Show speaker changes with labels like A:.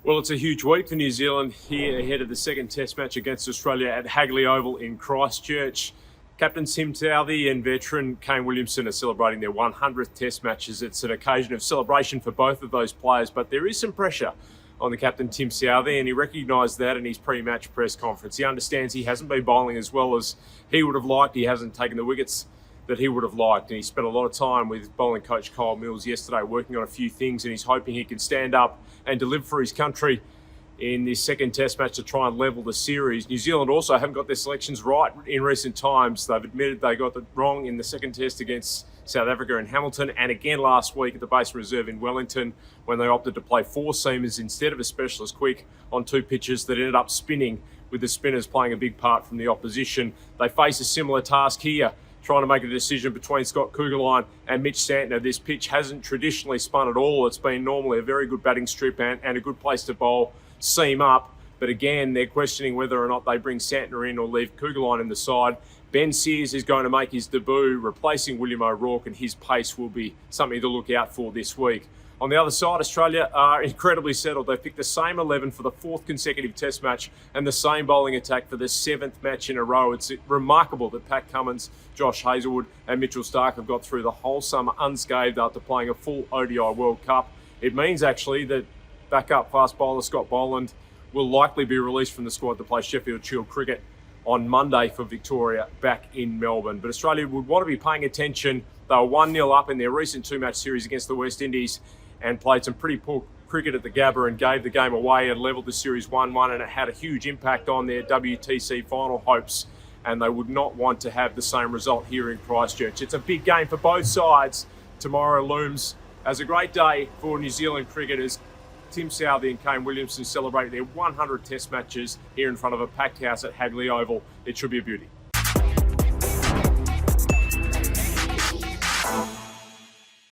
A: Well, it's a huge week for New Zealand here ahead of the second Test match against Australia at Hagley Oval in Christchurch. Captain Tim Southee and veteran Kane Williamson are celebrating their 100th Test matches. It's an occasion of celebration for both of those players, but there is some pressure on the captain Tim Southee, and he recognised that in his pre-match press conference. He understands he hasn't been bowling as well as he would have liked. He hasn't taken the wickets that he would have liked, and he spent a lot of time with bowling coach Kyle Mills yesterday working on a few things, and he's hoping he can stand up and deliver for his country in this second Test match to try and level the series. New Zealand also haven't got their selections right in recent times. They've admitted they got it wrong in the second Test against South Africa in Hamilton, and again last week at the Base Reserve in Wellington when they opted to play four seamers instead of a specialist quick on two pitches that ended up spinning with the spinners playing a big part from the opposition. They face a similar task here, trying to make a decision between Scott Kuggeleijn and Mitch Santner. This pitch hasn't traditionally spun at all. It's been normally a very good batting strip and a good place to bowl seam up. But again, they're questioning whether or not they bring Santner in or leave Kuggeleijn in the side. Ben Sears is going to make his debut, replacing William O'Rourke, and his pace will be something to look out for this week. On the other side, Australia are incredibly settled. They've picked the same 11 for the fourth consecutive Test match and the same bowling attack for the seventh match in a row. It's remarkable that Pat Cummins, Josh Hazlewood and Mitchell Starc have got through the whole summer unscathed after playing a full ODI World Cup. It means actually that backup fast bowler Scott Boland will likely be released from the squad to play Sheffield Shield cricket on Monday for Victoria back in Melbourne. But Australia would want to be paying attention. They were 1-0 up in their recent two-match series against the West Indies and played some pretty poor cricket at the Gabba and gave the game away and levelled the series 1-1, and it had a huge impact on their WTC final hopes, and they would not want to have the same result here in Christchurch. It's a big game for both sides. Tomorrow looms as a great day for New Zealand cricketers. Tim Southee and Kane Williamson celebrate their 100 Test matches here in front of a packed house at Hagley Oval. It should be a beauty.